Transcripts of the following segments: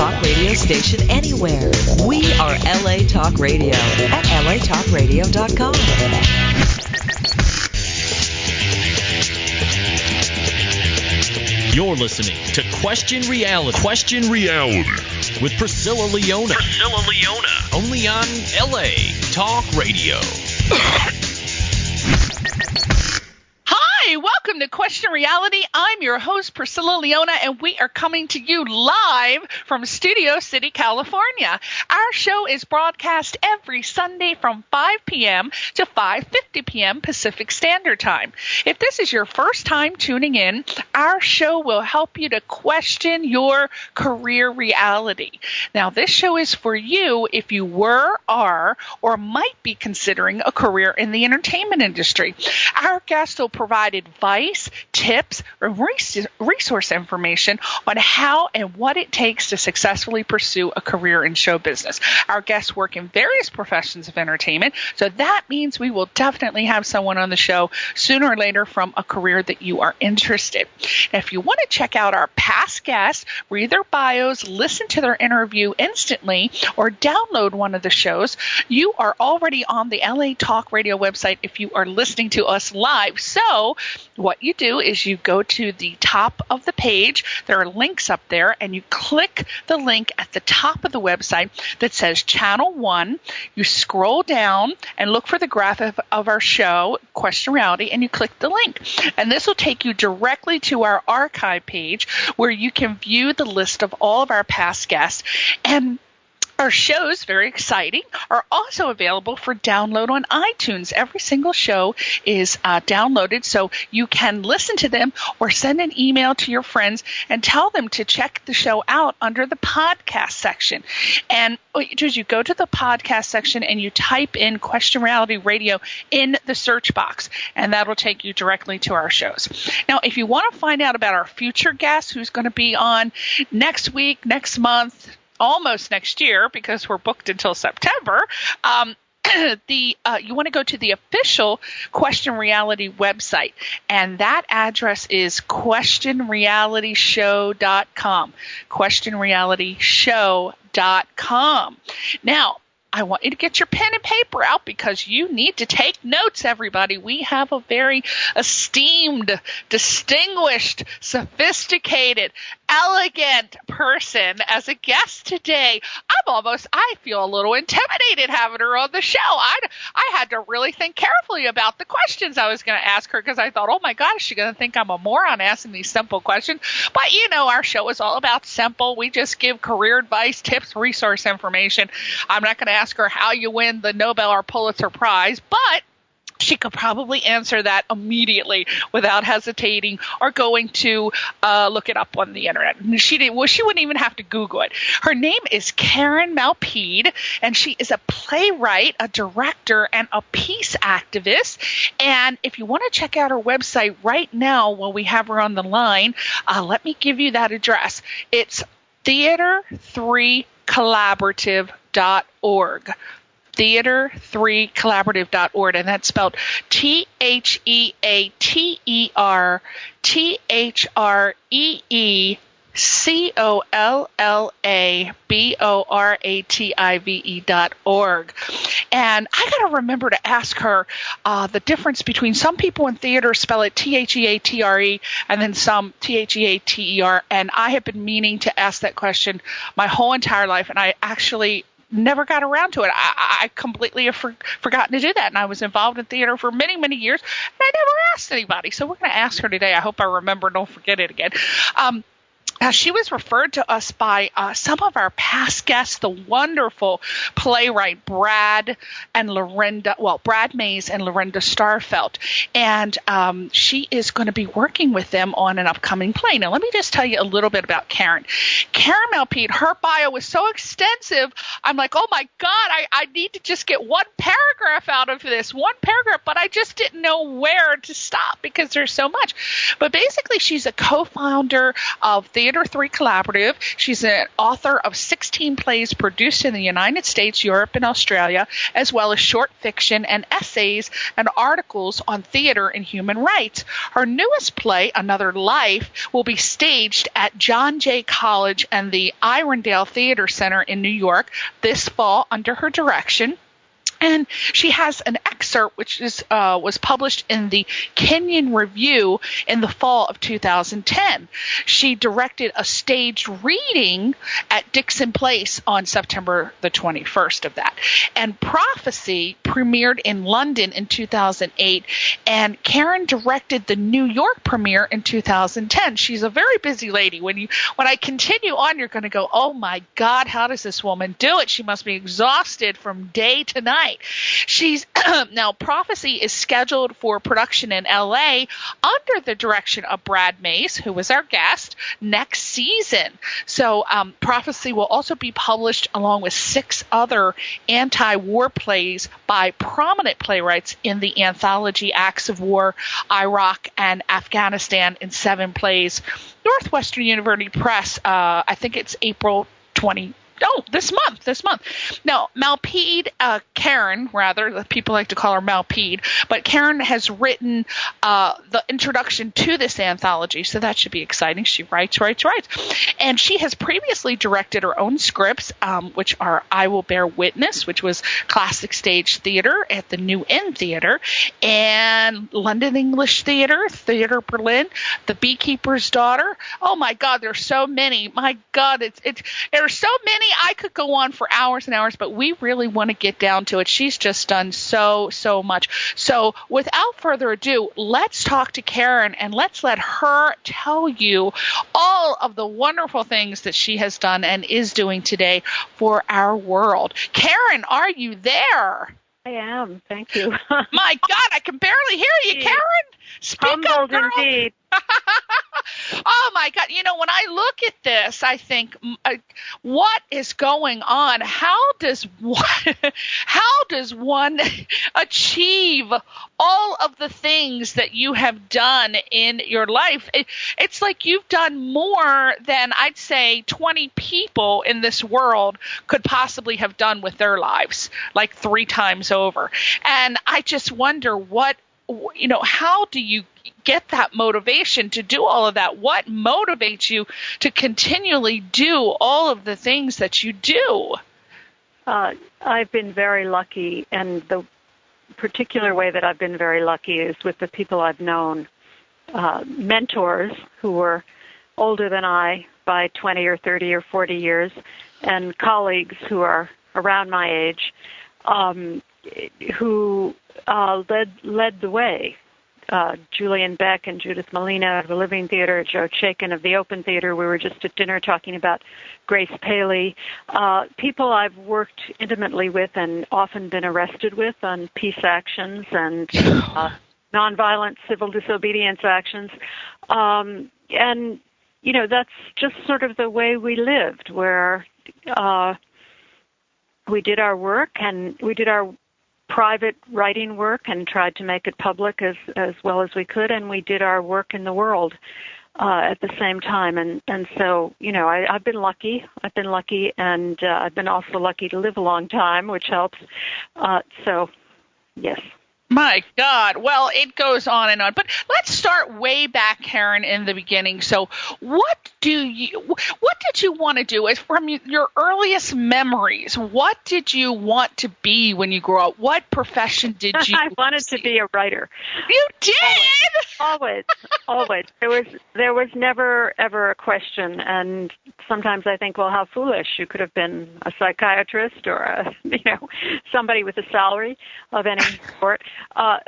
talk radio station anywhere. We are LA Talk Radio at latalkradio.com. You're listening to Question Reality. Question Reality with Priscilla Leona. Priscilla Leona. Only on LA Talk Radio. Hi, welcome to Question Reality. I'm your host, Priscilla Leona, and we are coming to you live from Studio City, California. Our show is broadcast every Sunday from 5 p.m. to 5:50 p.m. Pacific Standard Time. If this is your first time tuning in, our show will help you to question your career reality. Now, this show is for you if you were, are, or might be considering a career in the entertainment industry. Our guests will provide advice, tips, or resource information on how and what it takes to successfully pursue a career in show business. Our guests work in various professions of entertainment, so that means we will definitely have someone on the show sooner or later from a career that you are interested. Now, if you want to check out our past guests, read their bios, listen to their interview instantly, or download one of the shows, you are already on the LA Talk Radio website if you are listening to us live. So what you do is you go to the top of the page. There are links up there, and you click the link at the top of the website that says Channel 1. You scroll down and look for the graph of our show, Question Reality, and you click the link. And this will take you directly to our archive page where you can view the list of all of our past guests. And our shows, very exciting, are also available for download on iTunes. Every single show is downloaded, so you can listen to them or send an email to your friends and tell them to check the show out under the podcast section. And what you do is you go to the podcast section and you type in Question Reality Radio in the search box, and that will take you directly to our shows. Now, if you want to find out about our future guest who's going to be on next week, next month, almost next year, because we're booked until September, you want to go to the official Question Reality website, and that address is questionrealityshow.com. questionrealityshow.com. Now, I want you to get your pen and paper out because you need to take notes, everybody. We have a very esteemed, distinguished, sophisticated, elegant person as a guest today. I feel a little intimidated having her on the show. I had to really think carefully about the questions I was going to ask her because I thought, oh my gosh, she's going to think I'm a moron asking these simple questions. But you know, our show is all about simple. We just give career advice, tips, resource information. I'm not going to ask her how you win the Nobel or Pulitzer Prize, but she could probably answer that immediately without hesitating or going to look it up on the internet. She wouldn't even have to Google it. Her name is Karen MALPEDE, and she is a playwright, a director, and a peace activist. And if you want to check out her website right now while we have her on the line, let me give you that address. It's theater3collaborative.org. theater3collaborative.org, and that's spelled TheaterThreecollaborative.org. And I got to remember to ask her the difference between some people in theater spell it Theatre, and then some Theater. And I have been meaning to ask that question my whole entire life, and I actually never got around to it. I completely have forgotten to do that. And I was involved in theater for many, many years, and I never asked anybody. So we're going to ask her today. I hope I remember and don't forget it again. She was referred to us by some of our past guests, the wonderful playwright Brad Mays and Lorenda Starfelt. And she is going to be working with them on an upcoming play. Now, let me just tell you a little bit about Karen. Karen MALPEDE, her bio was so extensive, I'm like, oh my God, I need to just get one paragraph out of this, but I just didn't know where to stop because there's so much. But basically, she's a co-founder of Theater Theater 3 Collaborative. She's an author of 16 plays produced in the United States, Europe, and Australia, as well as short fiction and essays and articles on theater and human rights. Her newest play, Another Life, will be staged at John Jay College and the Irondale Theater Center in New York this fall under her direction. And she has an excerpt which was published in the Kenyon Review in the fall of 2010. She directed a staged reading at Dixon Place on September the 21st of that. And Prophecy premiered in London in 2008, and Karen directed the New York premiere in 2010. She's a very busy lady. When I continue on, you're going to go, oh my God, how does this woman do it? She must be exhausted from day to night. She's now Prophecy is scheduled for production in LA under the direction of Brad Mace, who was our guest, next season. So Prophecy will also be published along with 6 other anti-war plays by prominent playwrights in the anthology Acts of War, Iraq, and Afghanistan in 7 plays. Northwestern University Press, I think it's April 20. Oh, this month. Now, MALPEDE, Karen, rather, people like to call her MALPEDE, but Karen has written the introduction to this anthology, so that should be exciting. She writes. And she has previously directed her own scripts, which are I Will Bear Witness, which was classic stage theater at the New Inn Theater, and London English Theater, Theater Berlin, The Beekeeper's Daughter. Oh, my God, there's so many. My God, there are so many. I could go on for hours and hours, but we really want to get down to it. She's just done so much. So without further ado, let's talk to Karen and let's let her tell you all of the wonderful things that she has done and is doing today for our world. Karen, are you there? I am. Thank you. My God, I can barely hear you, Karen. Speak Humbled up, girl. Indeed. Oh, my God. When I look at this, I think, what is going on? How does one achieve all of the things that you have done in your life? It's like you've done more than I'd say 20 people in this world could possibly have done with their lives, like 3 times over. And I just wonder how do you get that motivation to do all of that? What motivates you to continually do all of the things that you do? I've been very lucky, and the particular way that I've been very lucky is with the people I've known, mentors who were older than I by 20 or 30 or 40 years, and colleagues who are around my age, who led the way. Julian Beck and Judith Molina of the Living Theater, Joe Chaikin of the Open Theater. We were just at dinner talking about Grace Paley. People I've worked intimately with and often been arrested with on peace actions and nonviolent civil disobedience actions. And, that's just sort of the way we lived, where we did our work and we did our private writing work and tried to make it public as well as we could, and we did our work in the world at the same time. And so, I've been lucky. And I've been also lucky to live a long time, which helps. So, yes. My God. Well, it goes on and on. But let's start way back, Karen, in the beginning. So what did you want to do? From your earliest memories, what did you want to be when you grew up? What profession did you I wanted to be a writer. You did? Always. There was never, ever a question. And sometimes I think, well, how foolish. You could have been a psychiatrist or somebody with a salary of any sort. But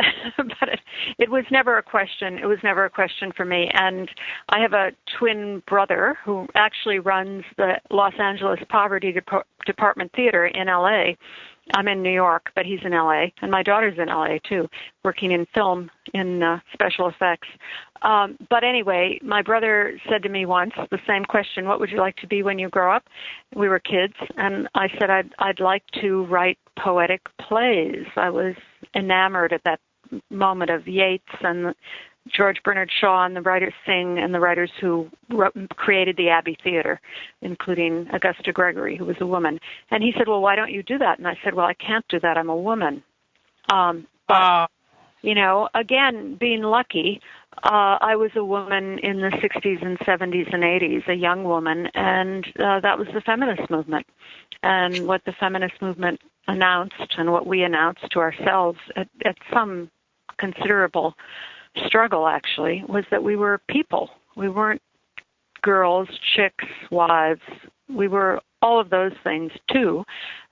it was never a question. It was never a question for me. And I have a twin brother who actually runs the Los Angeles Poverty Department Theater in L.A. I'm in New York, but he's in L.A., and my daughter's in L.A., too, working in film, in special effects. But anyway, my brother said to me once the same question, what would you like to be when you grow up? We were kids, and I said I'd like to write poetic plays. I was enamored at that moment of Yeats and George Bernard Shaw and the writers Singh and the writers who created the Abbey Theater, including Augusta Gregory, who was a woman. And he said, well, why don't you do that? And I said, well, I can't do that. I'm a woman. But, again, being lucky, I was a woman in the 60s and 70s and 80s, a young woman, and that was the feminist movement. And what the feminist movement announced and what we announced to ourselves at some considerable struggle, actually, was that we were people. We weren't girls, chicks, wives. We were all of those things, too,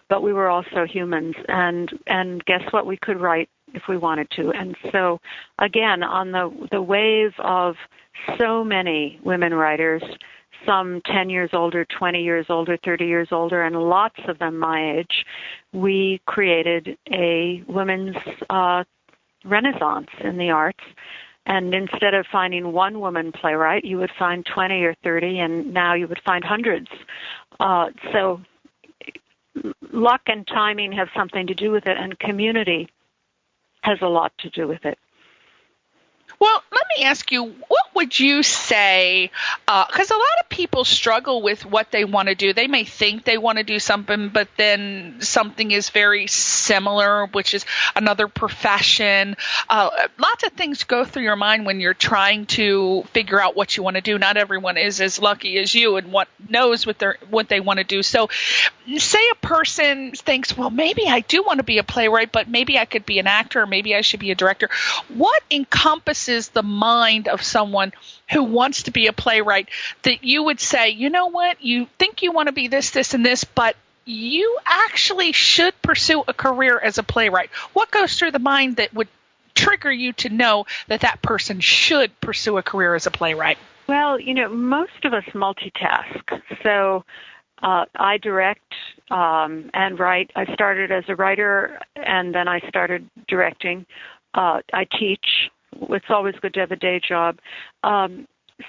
but we were also humans. And guess what? We could write if we wanted to. And so, again, on the wave of so many women writers, some 10 years older, 20 years older, 30 years older, and lots of them my age, we created a women's renaissance in the arts. And instead of finding one woman playwright, you would find 20 or 30, and now you would find hundreds. So luck and timing have something to do with it, and community has a lot to do with it. Well, let me ask you, what would you say, because a lot of people struggle with what they want to do. They may think they want to do something, but then something is very similar, which is another profession. Lots of things go through your mind when you're trying to figure out what you want to do. Not everyone is as lucky as you and knows what they want to do. So say a person thinks, well, maybe I do want to be a playwright, but maybe I could be an actor, or maybe I should be a director. What encompasses the mind of someone who wants to be a playwright that you would say, you know what, you think you want to be this, this, and this, but you actually should pursue a career as a playwright? What goes through the mind that would trigger you to know that that person should pursue a career as a playwright? Well, most of us multitask. So I direct and write. I started as a writer, and then I started directing. I teach. It's always good to have a day job.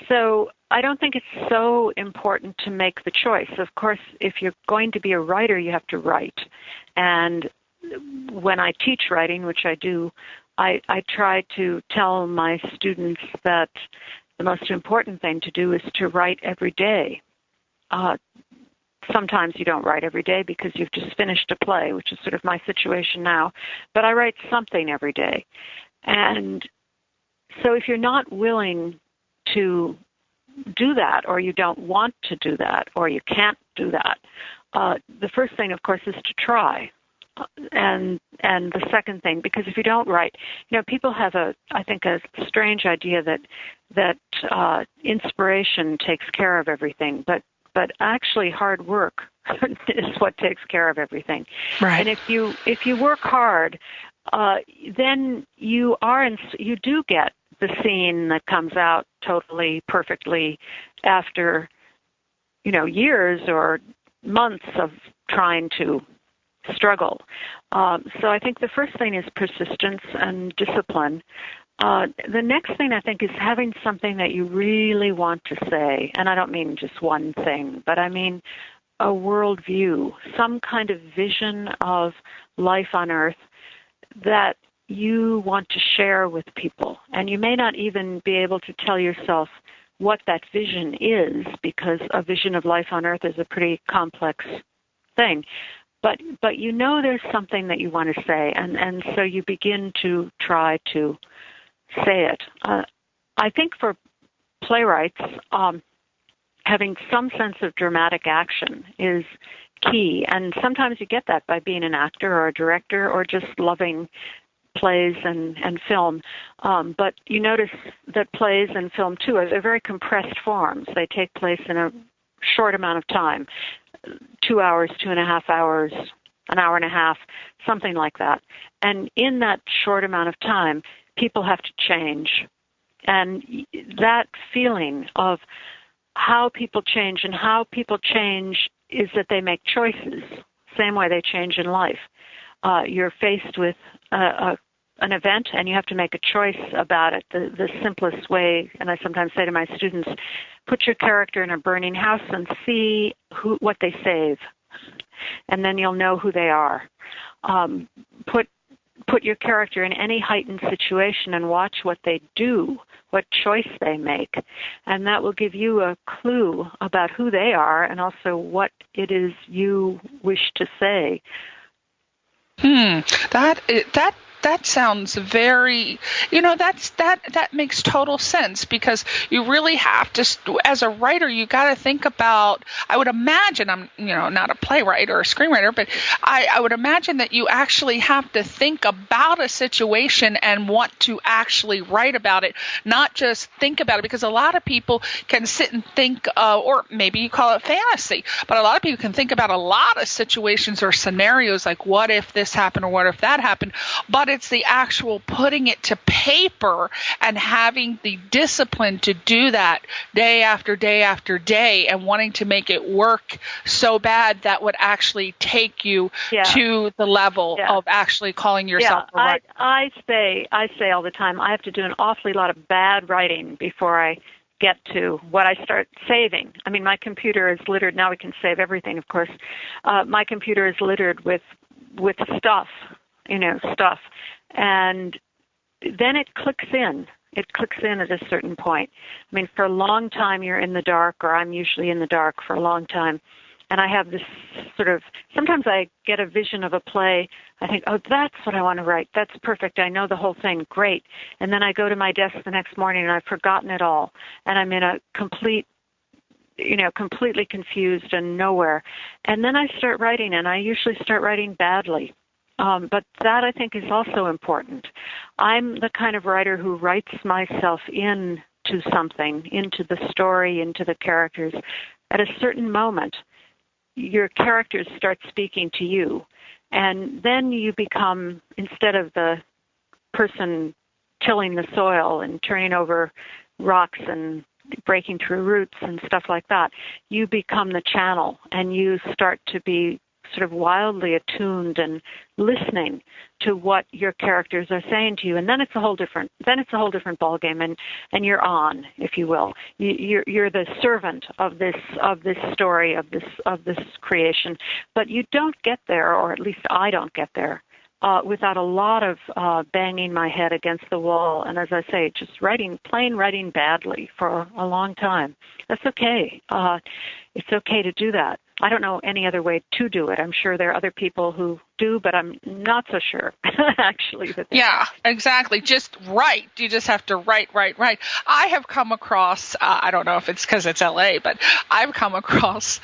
So I don't think it's so important to make the choice. Of course, if you're going to be a writer, you have to write. And when I teach writing, which I do, I try to tell my students that the most important thing to do is to write every day. Sometimes you don't write every day because you've just finished a play, which is sort of my situation now. But I write something every day. And so if you're not willing to do that, or you don't want to do that, or you can't do that, the first thing, of course, is to try. And the second thing, because if you don't write, people have I think a strange idea that inspiration takes care of everything, but actually hard work is what takes care of everything. Right. And if you work hard, then you do get the scene that comes out totally perfectly after years or months of trying to struggle. So I think the first thing is persistence and discipline. The next thing I think is having something that you really want to say, and I don't mean just one thing, but I mean a worldview, some kind of vision of life on Earth that you want to share with people. And you may not even be able to tell yourself what that vision is, because a vision of life on Earth is a pretty complex thing. But there's something that you want to say, and so you begin to try to say it. I think for playwrights, having some sense of dramatic action is key, and sometimes you get that by being an actor or a director or just loving plays and film. But you notice that plays and film, too, they're very compressed forms. They take place in a short amount of time, 2 hours, 2.5 hours, an hour and a half, something like that. And in that short amount of time, people have to change. And that feeling of how people change, and how people change is that they make choices, same way they change in life. You're faced with an event, and you have to make a choice about it. The simplest way, and I sometimes say to my students, put your character in a burning house and see what they save, and then you'll know who they are. Put put your character in any heightened situation and watch what they do, what choice they make. And that will give you a clue about who they are and also what it is you wish to say. That sounds very, that makes total sense, because you really have to, as a writer, you got to think about, I would imagine, I'm, not a playwright or a screenwriter, but I would imagine that you actually have to think about a situation and want to actually write about it, not just think about it, because a lot of people can sit and think, or maybe you call it fantasy, but a lot of people can think about a lot of situations or scenarios, like what if this happened or what if that happened, but it's the actual putting it to paper and having the discipline to do that day after day after day and wanting to make it work so bad that would actually take you to the level of actually calling yourself a writer. I say all the time, I have to do an awfully lot of bad writing before I get to what I start saving. I mean, my computer is littered. Now we can save everything, of course. My computer is littered with stuff. And then it clicks in. It clicks in at a certain point. I mean, for a long time you're in the dark, or I'm usually in the dark for a long time. And I have this sort of, sometimes I get a vision of a play. I think, oh, that's what I want to write. That's perfect. I know the whole thing. Great. And then I go to my desk the next morning and I've forgotten it all. And I'm in a completely confused and nowhere. And then I start writing, and I usually start writing badly. But that, I think, is also important. I'm the kind of writer who writes myself into something, into the story, into the characters. At a certain moment, your characters start speaking to you. And then you become, instead of the person tilling the soil and turning over rocks and breaking through roots and stuff like that, you become the channel, and you start to be sort of wildly attuned and listening to what your characters are saying to you, and then it's a whole different ballgame, and you're on, if you will. You're the servant of this story, of this creation. But you don't get there, or at least I don't get there, without a lot of banging my head against the wall, and as I say, just plain writing badly for a long time. That's okay. It's okay to do that. I don't know any other way to do it. I'm sure there are other people who do, but I'm not so sure, actually. Exactly. Just write. You just have to write. I have come across, I don't know if it's because it's LA, but I've come across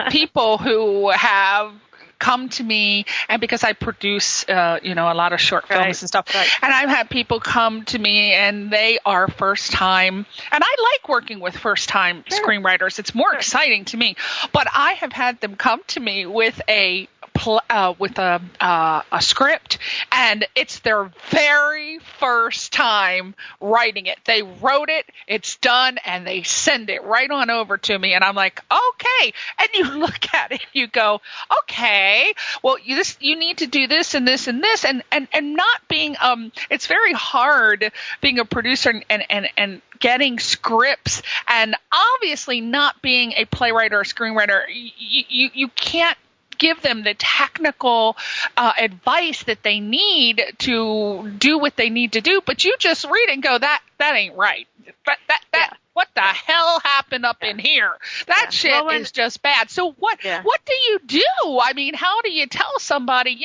people who have come to me, and because I produce, a lot of short films and stuff, and I've had people come to me, and they are first time, and I like working with first time screenwriters. It's more exciting to me, but I have had them come to me with a script, and it's their very first time writing it. They wrote it, it's done, and they send it right on over to me, and I'm like, okay. And you look at it, you go, okay, well, you need to do this and this and this, and not being it's very hard being a producer and getting scripts, and obviously not being a playwright or a screenwriter, you can't give them the technical advice that they need to do what they need to do, but you just read and go, that ain't right. What the hell happened up in here? That shit is just bad. So what do you do? I mean, how do you tell somebody,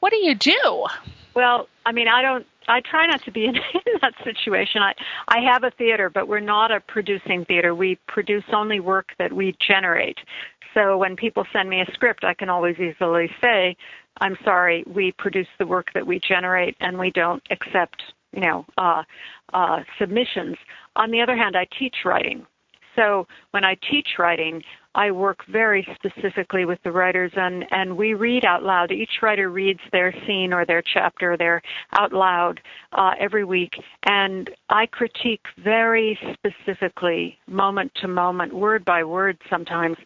what do you do? Well, I mean, I try not to be in that situation. I have a theater, but we're not a producing theater. We produce only work that we generate. So when people send me a script, I can always easily say, I'm sorry, we produce the work that we generate, and we don't accept, submissions. On the other hand, I teach writing. So when I teach writing, I work very specifically with the writers, and we read out loud. Each writer reads their scene or their chapter there out loud every week, and I critique very specifically, moment to moment, word by word sometimes.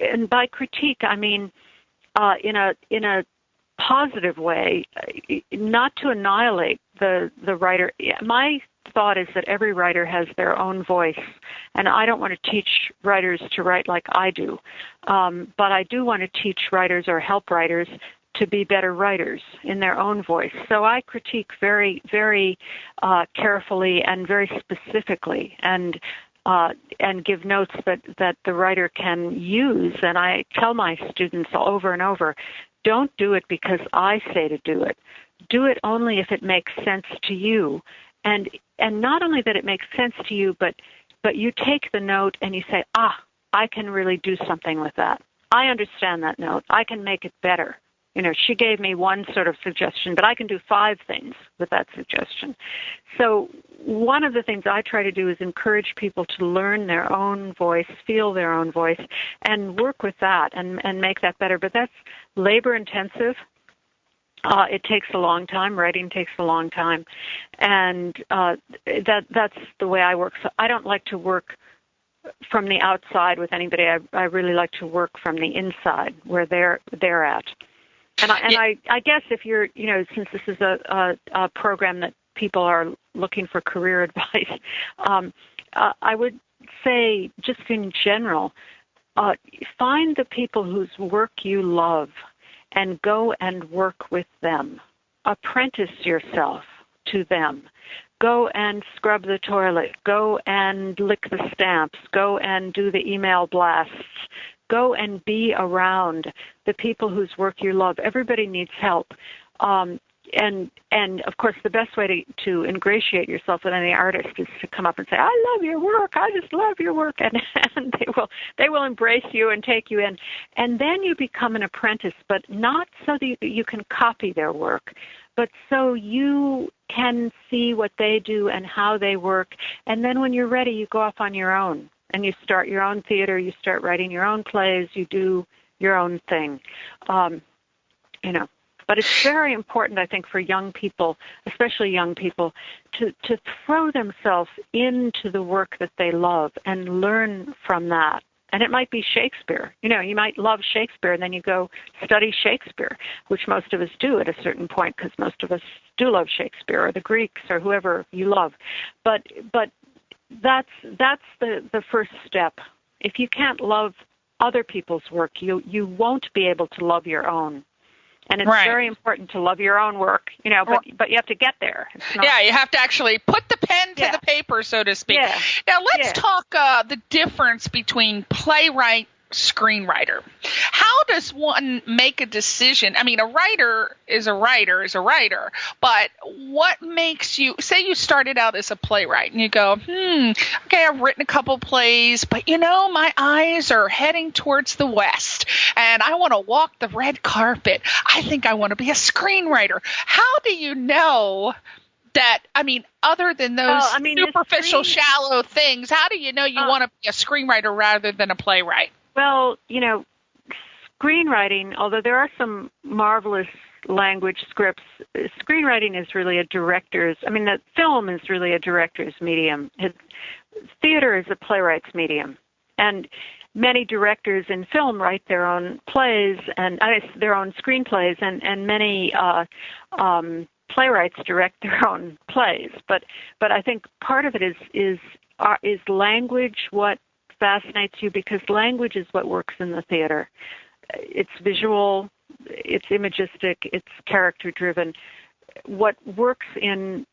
And by critique, I mean in a positive way, not to annihilate the writer. My thought is that every writer has their own voice, and I don't want to teach writers to write like I do, but I do want to teach writers or help writers to be better writers in their own voice. So I critique very, very carefully and very specifically, and give notes that the writer can use. And I tell my students over and over, don't do it because I say to do it. Do it only if it makes sense to you. And not only that it makes sense to you, but you take the note and you say, I can really do something with that. I understand that note. I can make it better. She gave me one sort of suggestion, but I can do 5 things with that suggestion. So one of the things I try to do is encourage people to learn their own voice, feel their own voice, and work with that and make that better. But that's labor-intensive. It takes a long time. Writing takes a long time. And that's the way I work. So I don't like to work from the outside with anybody. I really like to work from the inside, where they're at. And I guess if you're, since this is a program that people are looking for career advice, I would say just in general, find the people whose work you love and go and work with them. Apprentice yourself to them. Go and scrub the toilet. Go and lick the stamps. Go and do the email blasts. Go and be around the people whose work you love. Everybody needs help. And of course, the best way to ingratiate yourself with any artist is to come up and say, I love your work. I just love your work. And they will embrace you and take you in. And then you become an apprentice, but not so that you can copy their work, but so you can see what they do and how they work. And then when you're ready, you go off on your own. And you start your own theater, you start writing your own plays, you do your own thing. But it's very important, I think, for young people, especially young people, to throw themselves into the work that they love and learn from that. And it might be Shakespeare. You might love Shakespeare, and then you go study Shakespeare, which most of us do at a certain point, because most of us do love Shakespeare, or the Greeks, or whoever you love. But that's the first step. If you can't love other people's work, you won't be able to love your own. And it's very important to love your own work, but you have to get there. You have to actually put the pen to the paper, so to speak. Yeah. Now let's talk the difference between playwright, screenwriter. How does one make a decision? I mean, a writer is a writer, but what makes you, say you started out as a playwright and you go, okay, I've written a couple plays, but my eyes are heading towards the West and I want to walk the red carpet. I think I want to be a screenwriter. How do you know that, other than those superficial, shallow things, how do you know you want to be a screenwriter rather than a playwright? Well, screenwriting, although there are some marvelous language scripts, screenwriting is really the film is really a director's medium. Theater is a playwright's medium. And many directors in film write their own plays and their own screenplays, and many playwrights direct their own plays. But I think part of it is language what fascinates you, because language is what works in the theater. It's visual, it's imagistic, it's character-driven. What works in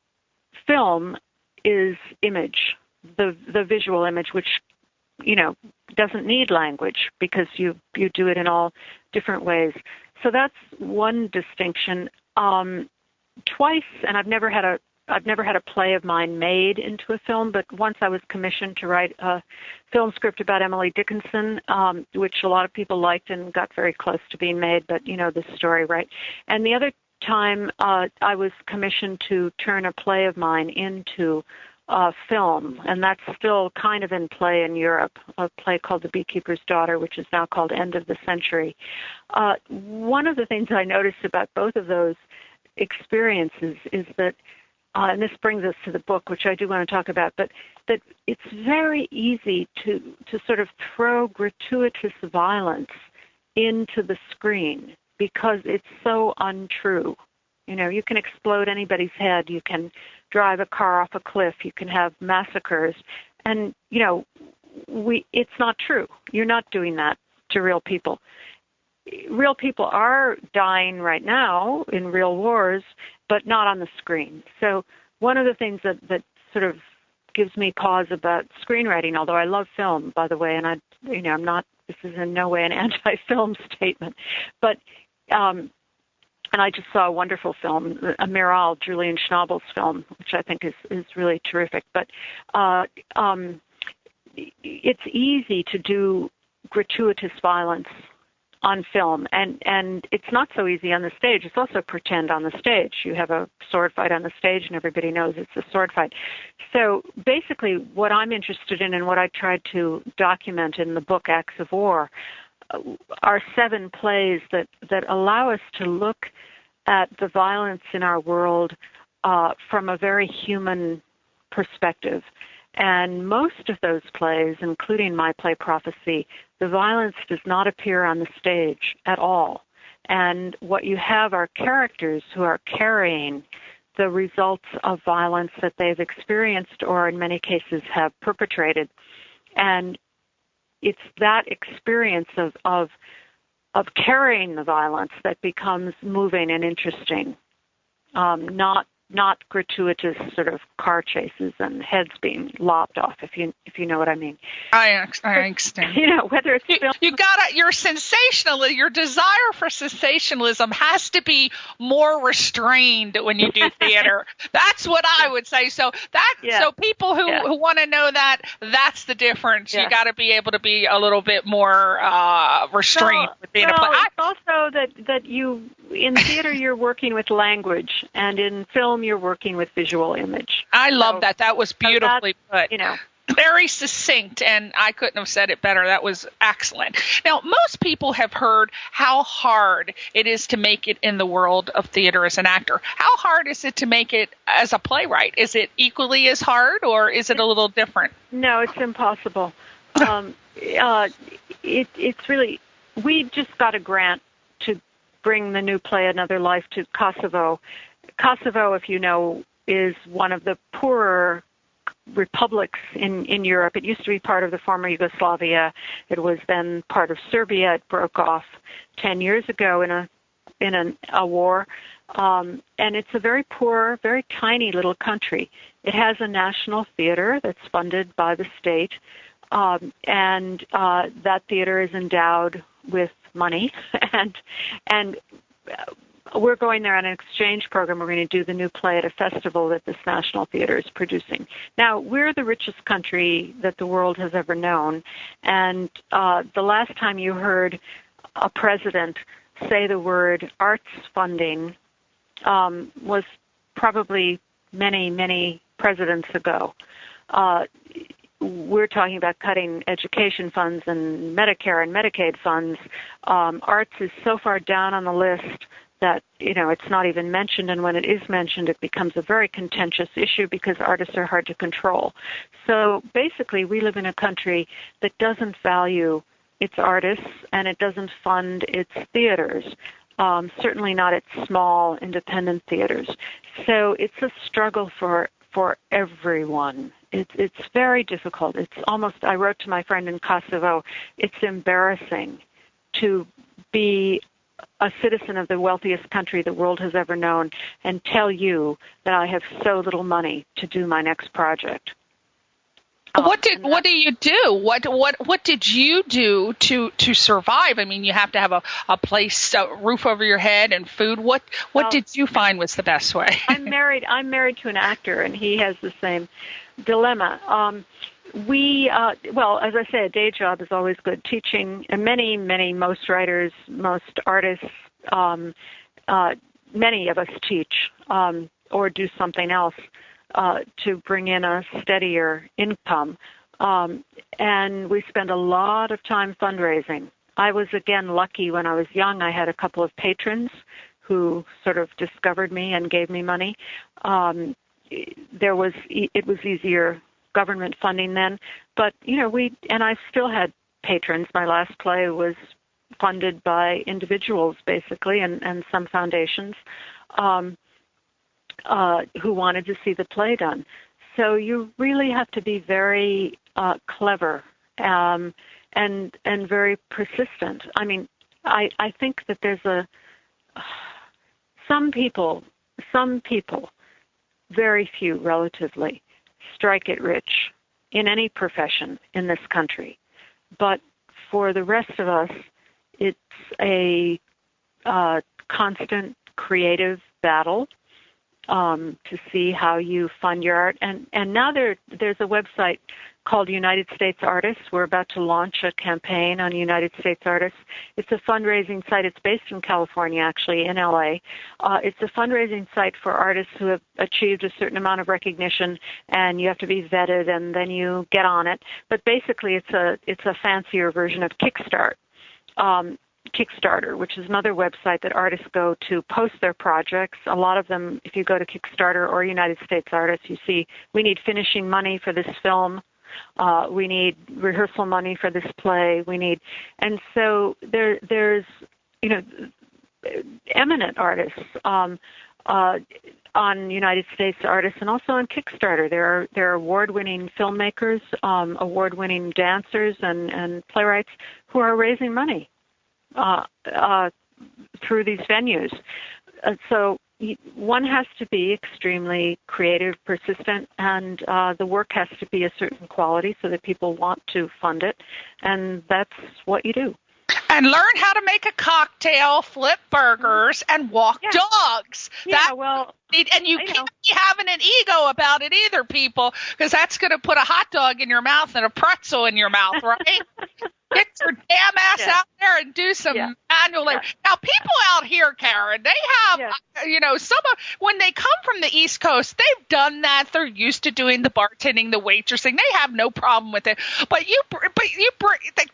film is image, the visual image, which doesn't need language because you do it in all different ways. So that's one distinction. Twice, and I've never had a play of mine made into a film, but once I was commissioned to write a film script about Emily Dickinson, which a lot of people liked and got very close to being made, but you know the story, right? And the other time I was commissioned to turn a play of mine into film, and that's still kind of in play in Europe, a play called The Beekeeper's Daughter, which is now called End of the Century. One of the things I noticed about both of those experiences is that, and this brings us to the book, which I do want to talk about, but that it's very easy to sort of throw gratuitous violence into the screen because it's so untrue. You know, you can explode anybody's head, you can drive a car off a cliff, you can have massacres, and, you know, it's not true. You're not doing that to real people. real people are dying right now in real wars, but not on the screen. So one of the things that sort of gives me pause about screenwriting, although I love film, by the way, and I'm not, this is in no way an anti-film statement, but, and I just saw a wonderful film, Amiral, Julian Schnabel's film, which I think is really terrific. But it's easy to do gratuitous violence on film, and it's not so easy on the stage. It's also pretend on the stage. You have a sword fight on the stage, and everybody knows it's a sword fight. So basically, what I'm interested in and what I tried to document in the book Acts of War are 7 plays that allow us to look at the violence in our world from a very human perspective. And most of those plays, including my play Prophecy, the violence does not appear on the stage at all. And what you have are characters who are carrying the results of violence that they've experienced or in many cases have perpetrated. And it's that experience of carrying the violence that becomes moving and interesting, not gratuitous sort of car chases and heads being lopped off, if you know what I mean. I understand. Whether it's your sensationalism, your desire for sensationalism has to be more restrained when you do theater. That's what I would say. So so people who want to know that's the difference. Yeah. You got to be able to be a little bit more restrained with being a play. It's also that you in theater you're working with language, and in film you're working with visual image. I love that. That was beautifully put. Very succinct, and I couldn't have said it better. That was excellent. Now, most people have heard how hard it is to make it in the world of theater as an actor. How hard is it to make it as a playwright? Is it equally as hard, or is it a little different? No, it's impossible. It's really, we just got a grant to bring the new play Another Life to Kosovo. Kosovo, if you know, is one of the poorer republics in Europe. It used to be part of the former Yugoslavia. It was then part of Serbia. It broke off 10 years ago in a war. And it's a very poor, very tiny little country. It has a national theater that's funded by the state, and that theater is endowed with money, and we're going there on an exchange program. We're going to do the new play at a festival that this national theater is producing. Now, we're the richest country that the world has ever known, and the last time you heard a president say the word arts funding was probably many, many presidents ago. We're talking about cutting education funds and Medicare and Medicaid funds. Arts is so far down on the list that, it's not even mentioned, and when it is mentioned, it becomes a very contentious issue because artists are hard to control. So basically, we live in a country that doesn't value its artists, and it doesn't fund its theaters, certainly not its small independent theaters. So it's a struggle for everyone. It's very difficult. It's almost, I wrote to my friend in Kosovo, it's embarrassing to be a citizen of the wealthiest country the world has ever known and tell you that I have so little money to do my next project. What do you do? What did you do to survive? I mean, you have to have a place, a roof over your head, and food. What did you find was the best way? I'm married to an actor, and he has the same dilemma. Well, as I say, a day job is always good. Teaching, and most writers, most artists, many of us teach or do something else to bring in a steadier income. And we spend a lot of time fundraising. I was, again, lucky when I was young. I had a couple of patrons who sort of discovered me and gave me money. It was easier government funding then, but I still had patrons. My last play was funded by individuals basically, and some foundations who wanted to see the play done. So you really have to be very clever and very persistent. I mean, I think that there's some people, very few relatively, strike it rich in any profession in this country. But for the rest of us, it's a constant creative battle to see how you fund your art. And now there's a website called United States Artists. We're about to launch a campaign on United States Artists. It's a fundraising site. It's based in California, actually, in LA. It's a fundraising site for artists who have achieved a certain amount of recognition, and you have to be vetted, and then you get on it. But basically, it's a fancier version of Kickstarter, which is another website that artists go to post their projects. A lot of them, if you go to Kickstarter or United States Artists, you see, we need finishing money for this film. We need rehearsal money for this play. And so there's, eminent artists on United States Artists and also on Kickstarter. There are award-winning filmmakers, award-winning dancers and playwrights who are raising money through these venues. So one has to be extremely creative, persistent, and the work has to be a certain quality so that people want to fund it, and that's what you do. And learn how to make a cocktail, flip burgers, and walk dogs. And you can't be having an ego about it either, people, because that's going to put a hot dog in your mouth and a pretzel in your mouth, right? Get your damn ass out there and do some manual labor. Now, people out here, Karen, they have, when they come from the East Coast, they've done that. They're used to doing the bartending, the waitressing. They have no problem with it. But you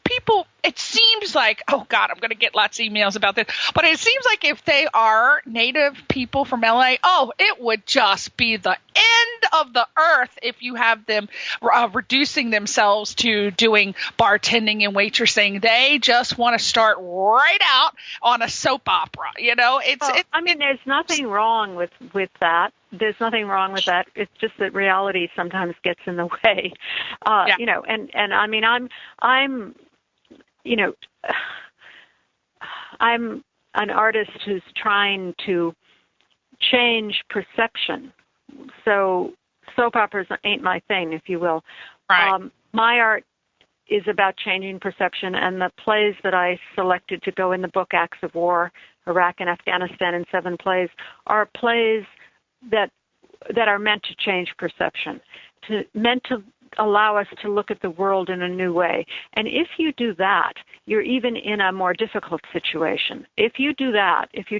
people, it seems like, oh God, I'm going to get lots of emails about this. But it seems like if they are native people from LA, it would just be the end of the earth if you have them reducing themselves to doing bartending and waitressing. They just want to start right out on a soap opera. There's nothing wrong with that. There's nothing wrong with that. It's just that reality sometimes gets in the way. I'm an artist who's trying to change perception. So soap operas ain't my thing, if you will. Right. My art is about changing perception, and the plays that I selected to go in the book, Acts of War, Iraq and Afghanistan in 7 plays, are plays that are meant to change perception, meant to allow us to look at the world in a new way. And if you do that, you're even in a more difficult situation. If you do that, if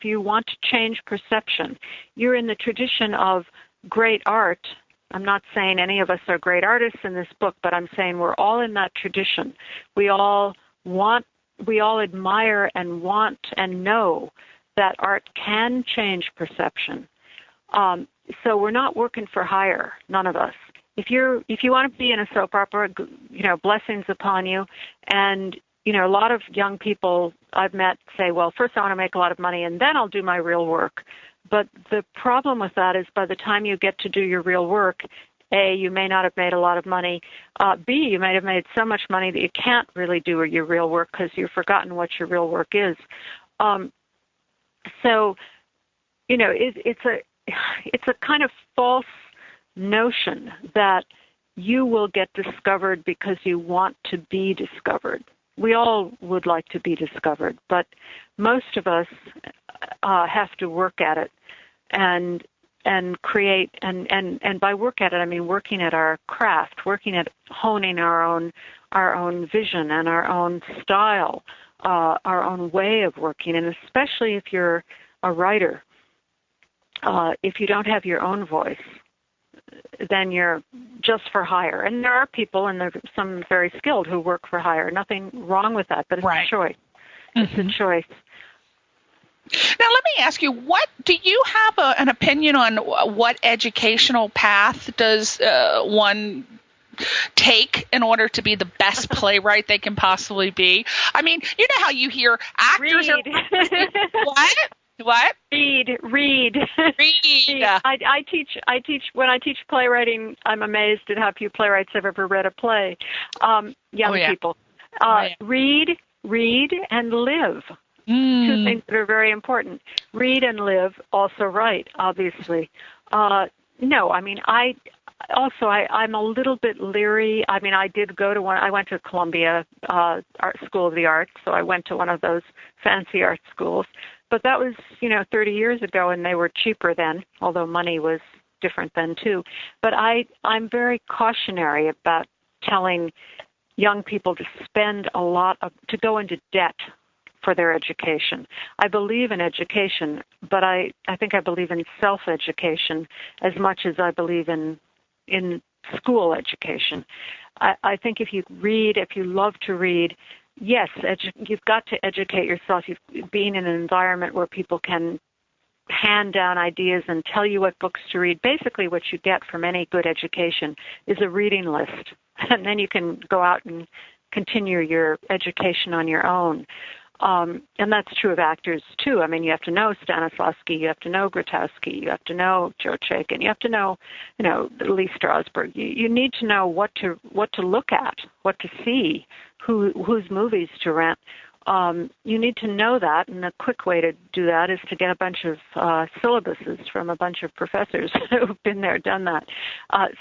you want to change perception, you're in the tradition of great art. I'm not saying any of us are great artists in this book, but I'm saying we're all in that tradition. We all admire and want and know that art can change perception. So we're not working for hire, none of us. If you want to be in a soap opera, blessings upon you. And a lot of young people I've met say, well, first I want to make a lot of money and then I'll do my real work. But the problem with that is by the time you get to do your real work, A, you may not have made a lot of money. B, you might have made so much money that you can't really do your real work because you've forgotten what your real work is. It's a kind of false notion that you will get discovered because you want to be discovered. We all would like to be discovered, but most of us have to work at it and create, and by work at it I mean working at our craft, working at honing our own vision and our own style, our own way of working. And especially if you're a writer, if you don't have your own voice, then you're just for hire. And there are people, and there are some very skilled, who work for hire. Nothing wrong with that, but it's a choice. Mm-hmm. It's a choice. Now, let me ask you, do you have an opinion on what educational path does one take in order to be the best playwright they can possibly be? I mean, you know how you hear actors What? What? Read. I teach when I teach playwriting. I'm amazed at how few playwrights have ever read a play. Young people. Read, read and live. Two things that are very important. Read and live, also write, obviously. No, I mean, I'm a little bit leery. I mean, I went to Columbia Art School of the Arts, so I went to one of those fancy art schools. But that was, 30 years ago, and they were cheaper then, although money was different then too. But I'm very cautionary about telling young people to to go into debt for their education. I believe in education, but I think I believe in self-education as much as I believe in school education. I think if you love to read, yes, you've got to educate yourself. Being in an environment where people can hand down ideas and tell you what books to read. Basically, what you get from any good education is a reading list, and then you can go out and continue your education on your own. And that's true of actors, too. I mean, you have to know Stanislavski, you have to know Grotowski, you have to know Joe Chaikin, you have to know, Lee Strasberg. You need to know what to look at, what to see, whose movies to rent. You need to know that, and a quick way to do that is to get a bunch of syllabuses from a bunch of professors who've been there, done that.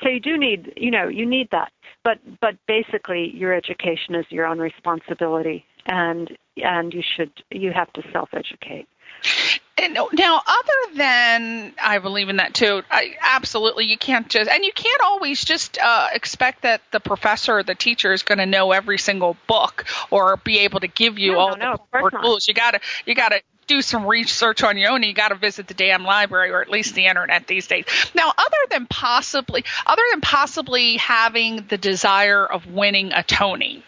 So you do need, you need that. But basically, your education is your own responsibility, and you have to self-educate. And now, other than, I believe in that too, absolutely, you can't always just expect that the professor or the teacher is going to know every single book or be able to give you all the rules. You gotta do some research on your own. You got to visit the damn library, or at least the internet these days. Now, other than possibly having the desire of winning a Tony,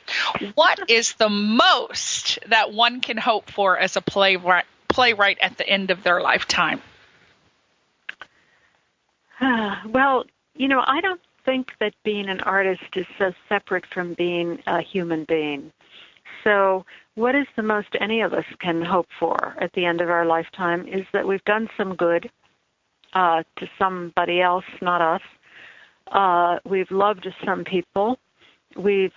what is the most that one can hope for as a playwright at the end of their lifetime? Well, I don't think that being an artist is so separate from being a human being. So what is the most any of us can hope for at the end of our lifetime is that we've done some good to somebody else, not us. We've loved some people. We've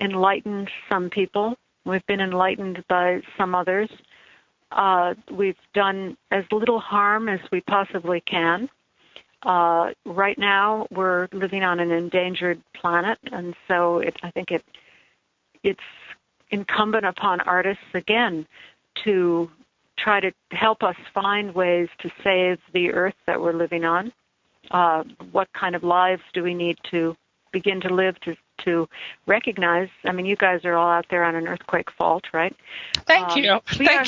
enlightened some people. We've been enlightened by some others. We've done as little harm as we possibly can. Right now, we're living on an endangered planet, and so I think it's incumbent upon artists, again, to try to help us find ways to save the earth that we're living on. What kind of lives do we need to begin to live to recognize? I mean, you guys are all out there on an earthquake fault, right? Thank you. We are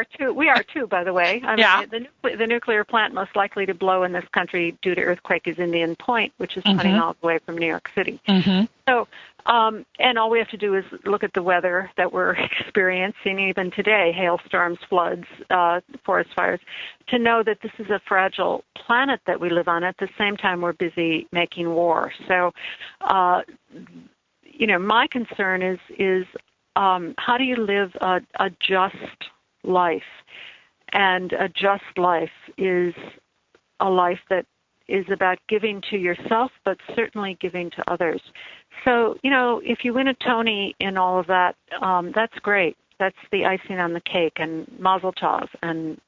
too. We are too, by the way. I mean, the nuclear plant most likely to blow in this country due to earthquake is Indian Point, which is 20 miles away from New York City. So, and all we have to do is look at the weather that we're experiencing even today, hailstorms, floods, forest fires, to know that this is a fragile planet that we live on. At the same time, we're busy making war. So, my concern is how do you live a just life? And a just life is a life that is about giving to yourself, but certainly giving to others. So, if you win a Tony in all of that, that's great. That's the icing on the cake, and mazel tov. And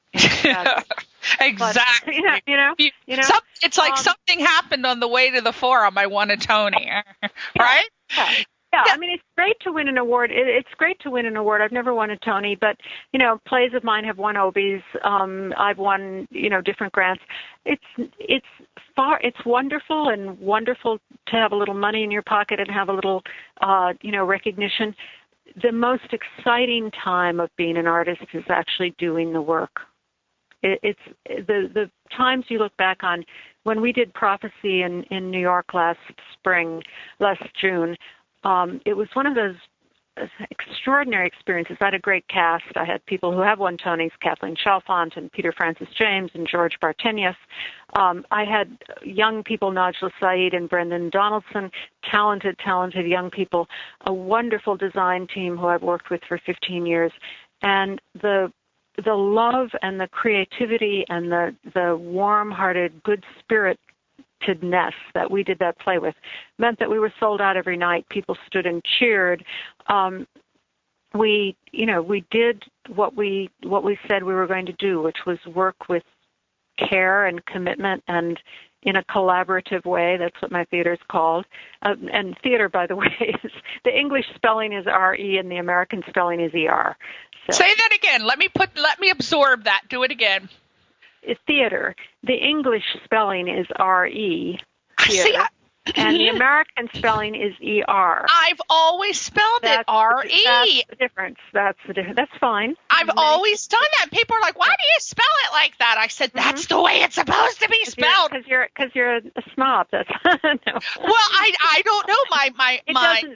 exactly. But, it's like something happened on the way to the forum. I won a Tony, right? Yeah, I mean, it's great to win an award. It's great to win an award. I've never won a Tony, but, plays of mine have won Obies. I've won, different grants. It's wonderful and wonderful to have a little money in your pocket and have a little, recognition. The most exciting time of being an artist is actually doing the work. It's the times you look back on. When we did Prophecy in New York last June, it was one of those extraordinary experiences. I had a great cast. I had people who have won Tonys, Kathleen Chalfant and Peter Francis James and George Bartenyus. I had young people, Najla Saeed and Brendan Donaldson, talented young people, a wonderful design team who I've worked with for 15 years. And the love and the creativity and the warm-hearted, good-spiritedness that we did that play with meant that we were sold out every night. People stood and cheered. we did what we said we were going to do, which was work with care and commitment and in a collaborative way. That's what my theater is called. And theater, by the way, is the English spelling is R-E and the American spelling is E-R. So, say that again. Let me absorb that. Do it again. Theater. The English spelling is R-E. See, and the American spelling is E-R. I've always spelled it R-E. That's the difference. That's the difference. That's fine. I've always done that. People are like, "Why do you spell it like that?" I said, "That's the way it's supposed to be spelled." Because you're a snob. That's no. Well, I don't know.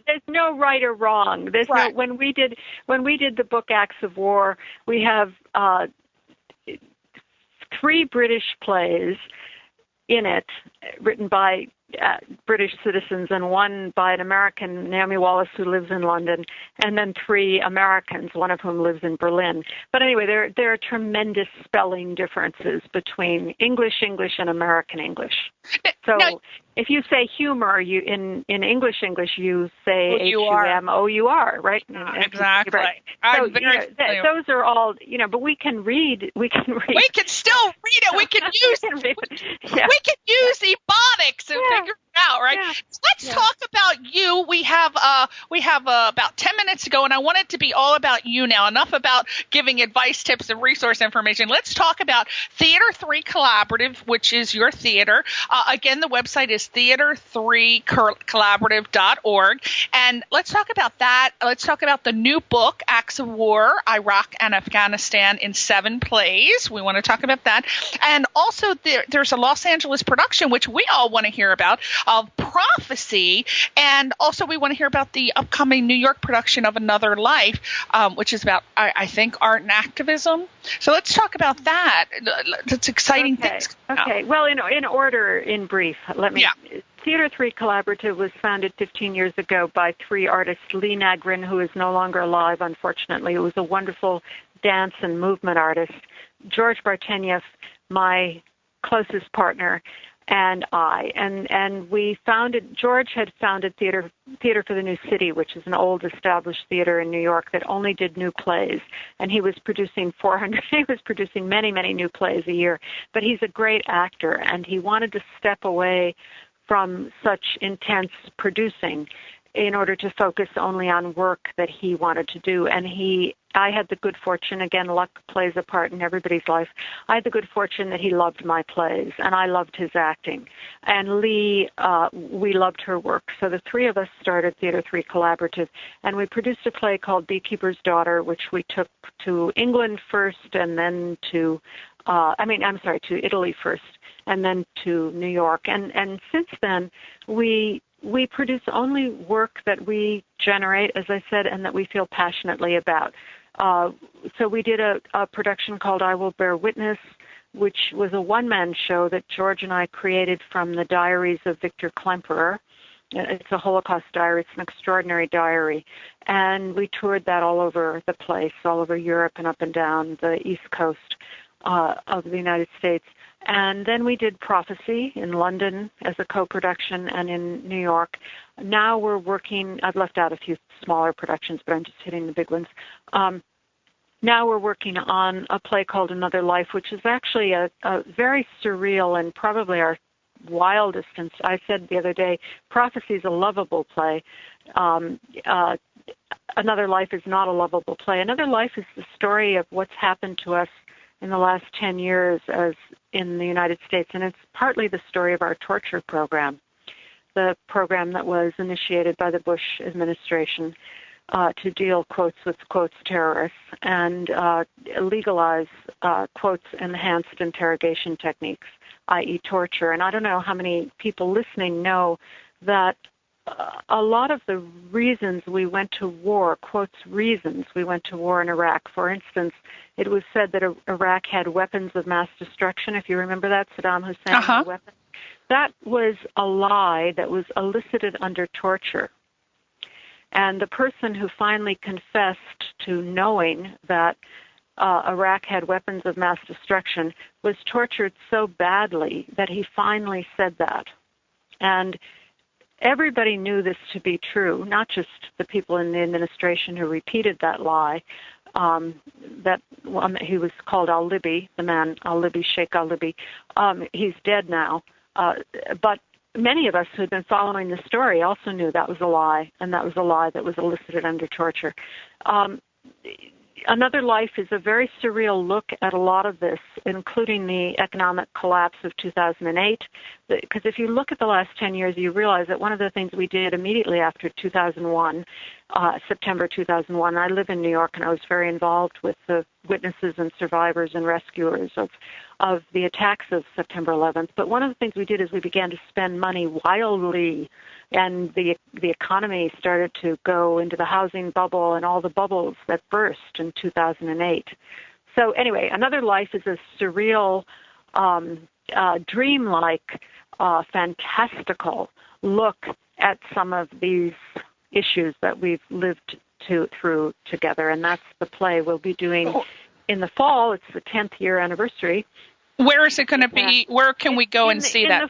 There's no right or wrong. There's right. no when we did the book Acts of War, we have 3 British plays in it written by British citizens and one by an American, Naomi Wallace, who lives in London, and then 3 Americans, one of whom lives in Berlin. But anyway, there are tremendous spelling differences between English and American English. So now, if you say humor, you in English you say H-U-M-O-U-R, right? Exactly. Right. So those are all, but we can read. We can still read it. We can use ebonics and figure it out, right? Yeah. So let's talk about you. We have about 10 minutes to go, and I want it to be all about you now. Enough about giving advice, tips, and resource information. Let's talk about Theater 3 Collaborative, which is your theater. Again, the website is theater3collaborative.org. And let's talk about that. Let's talk about the new book, Acts of War, Iraq and Afghanistan in 7 plays. We want to talk about that. And also there's a Los Angeles production, which we all want to hear about, of Prophecy. And also we want to hear about the upcoming New York production of Another Life, which is about, I think, art and activism. So let's talk about that. That's exciting things. Okay. Well, in order, in brief, Theater 3 Collaborative was founded 15 years ago by 3 artists. Lee Nagrin, who is no longer alive, unfortunately, who was a wonderful dance and movement artist. George Bartenieff, my closest partner, and I. And George had founded Theater for the New City, which is an old established theater in New York that only did new plays. And he was producing many, many new plays a year. But he's a great actor, and he wanted to step away from such intense producing in order to focus only on work that he wanted to do. And I had the good fortune, again, luck plays a part in everybody's life. I had the good fortune that he loved my plays, and I loved his acting. And Lee, we loved her work. So the 3 of us started Theater 3 Collaborative, and we produced a play called Beekeeper's Daughter, which we took to England first, and then to Italy first, and then to New York. And since then, we produce only work that we generate, as I said, and that we feel passionately about. So we did a production called I Will Bear Witness, which was a one-man show that George and I created from the diaries of Victor Klemperer. It's a Holocaust diary. It's an extraordinary diary. And we toured that all over the place, all over Europe and up and down the East Coast of the United States. And then we did Prophecy in London as a co-production and in New York. Now we're working, I've left out a few smaller productions, but I'm just hitting the big ones. Now we're working on a play called Another Life, which is actually a very surreal and probably our wildest. And I said the other day, Prophecy is a lovable play. Another Life is not a lovable play. Another Life is the story of what's happened to us in the last 10 years as in the United States, and it's partly the story of our torture program, the program that was initiated by the Bush administration to deal, quotes, with, quotes, terrorists and legalize, quotes, enhanced interrogation techniques, i.e. torture. And I don't know how many people listening know that a lot of the reasons we went to war, quotes, reasons we went to war in Iraq. For instance, it was said that Iraq had weapons of mass destruction. If you remember that, Saddam Hussein had weapons. That was a lie that was elicited under torture. And the person who finally confessed to knowing that Iraq had weapons of mass destruction was tortured so badly that he finally said that. And everybody knew this to be true, not just the people in the administration who repeated that lie. He was called Al-Libi, the man Al-Libi, Sheikh Al-Libi. He's dead now. But many of us who had been following the story also knew that was a lie, and that was a lie that was elicited under torture. Another Life is a very surreal look at a lot of this, including the economic collapse of 2008. Because if you look at the last 10 years, you realize that one of the things we did immediately after 2001, September 2001, I live in New York, and I was very involved with the witnesses and survivors and rescuers of the attacks of September 11th. But one of the things we did is we began to spend money wildly, and the economy started to go into the housing bubble and all the bubbles that burst in 2008. So anyway, Another Life is a surreal, dreamlike, fantastical look at some of these issues that we've lived through together, and that's the play we'll be doing in the fall. It's the 10th year anniversary. Where is it going to be? Where can we go and see that? In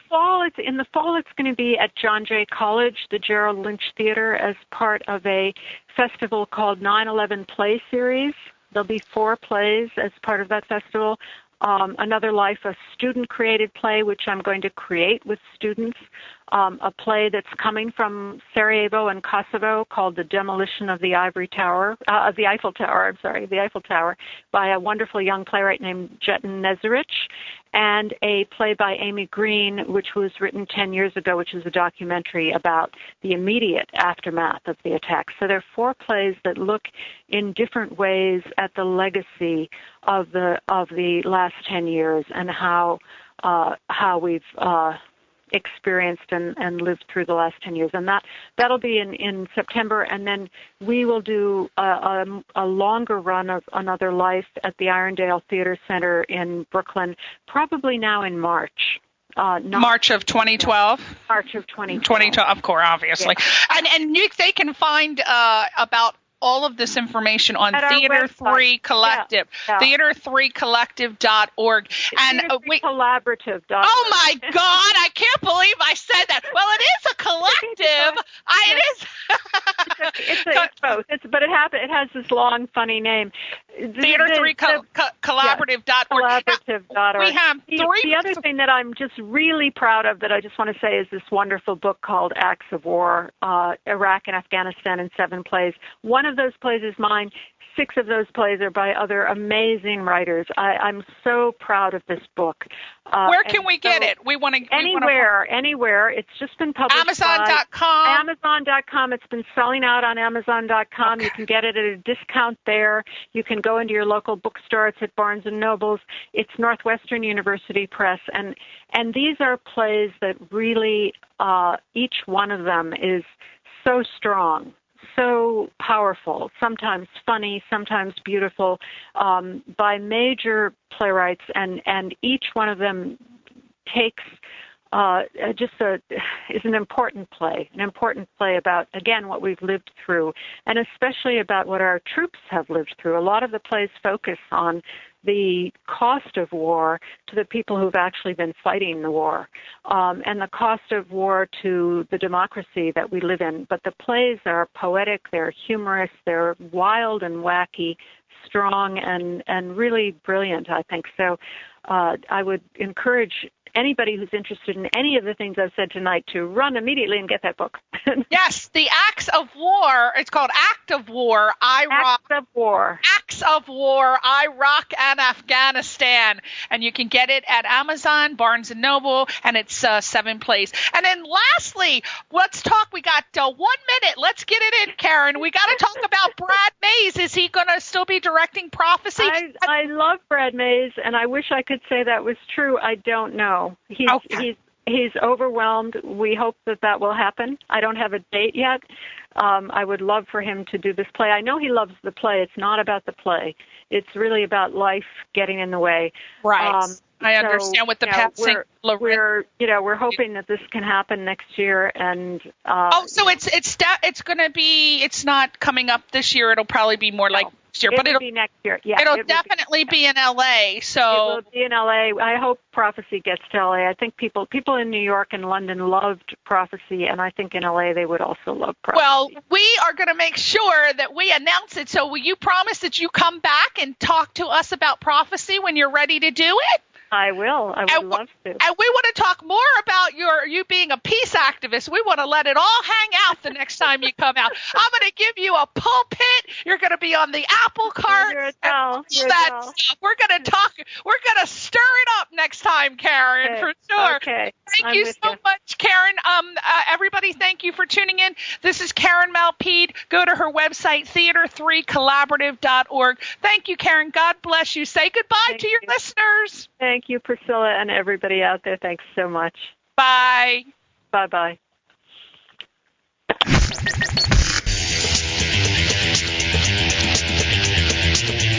the fall, it's going to be at John Jay College, the Gerald Lynch Theater, as part of a festival called 9/11 Play Series. There'll be 4 plays as part of that festival. Another Life, a student-created play, which I'm going to create with students, a play that's coming from Sarajevo and Kosovo called The Demolition of the Eiffel Tower, by a wonderful young playwright named Jetin Nezarich, and a play by Amy Green, which was written 10 years ago, which is a documentary about the immediate aftermath of the attacks. So there are 4 plays that look in different ways at the legacy of the last 10 years and how we've experienced and lived through the last 10 years. And that'll be in September, and then we will do a longer run of Another Life at the Irondale Theater Center in Brooklyn, probably now in March. March of 2012? March of 2012. 2012, of course, obviously. Yeah. And they can find about all of this information on Theater 3 Collective, theater3collective.org. And Collaborative.org. Oh my God, I can't believe I said that. Well, it is a collective. It's both. But it has this long, funny name. Theater3Collaborative.org. Collaborative.org. We have 3. The other thing that I'm just really proud of that I just want to say is this wonderful book called Acts of War, Iraq and Afghanistan in 7 plays. One of those plays is mine. 6 of those plays are by other amazing writers. I'm so proud of this book. Where can we get it? Anywhere. It's just been published Amazon.com. Amazon.com. It's been selling out on Amazon.com. Okay. You can get it at a discount there. You can go into your local bookstore. It's at Barnes & Noble's. It's Northwestern University Press. And these are plays that really, each one of them is so strong, so powerful, sometimes funny, sometimes beautiful, by major playwrights, and each one of them takes is an important play about, again, what we've lived through, and especially about what our troops have lived through. A lot of the plays focus on the cost of war to the people who've actually been fighting the war, and the cost of war to the democracy that we live in. But the plays are poetic, they're humorous, they're wild and wacky, strong, and really brilliant, I think. So I would encourage anybody who's interested in any of the things I've said tonight to run immediately and get that book. Yes, the Acts of War. It's called Act of War, Iraq. Acts of War. Acts of War, Iraq and Afghanistan. And you can get it at Amazon, Barnes & Noble, and it's 7 plays. And then lastly, let's talk. We got 1 minute. Let's get it in, Karen. We got to talk about Brad Mays. Is he going to still be directing Prophecy? I love Brad Mays, and I wish I could say that was true. I don't know. He's overwhelmed. We hope that will happen. I don't have a date yet. I would love for him to do this play. I know he loves the play. It's not about the play. It's really about life getting in the way. Right. I understand with the passing. We're hoping that this can happen next year. And so it's going to be. It's not coming up this year. It'll probably be more like next year. It'll be next year. Yeah, it'll definitely be in LA. So it will be in LA. I hope Prophecy gets to LA. I think people in New York and London loved Prophecy, and I think in LA they would also love Prophecy. Well, we are going to make sure that we announce it. So will you promise that you come back and talk to us about Prophecy when you're ready to do it? I will. I would love to. And we want to talk more about you being a peace activist. We want to let it all hang out the next time you come out. I'm going to give you a pulpit. You're going to be on the apple cart. You're a doll. Stuff. We're going to talk. We're going to stir it up next time, Karen, okay. for sure. Okay. Thank you so much, Karen. Everybody, thank you for tuning in. This is Karen Malpede. Go to her website, theater3collaborative.org. Thank you, Karen. God bless you. Say goodbye to your listeners. Thank you, Priscilla, and everybody out there. Thanks so much. Bye. Bye-bye.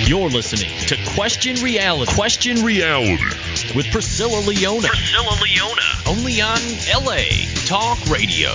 You're listening to Question Reality. Question Reality with Priscilla Leona. Only on LA Talk Radio.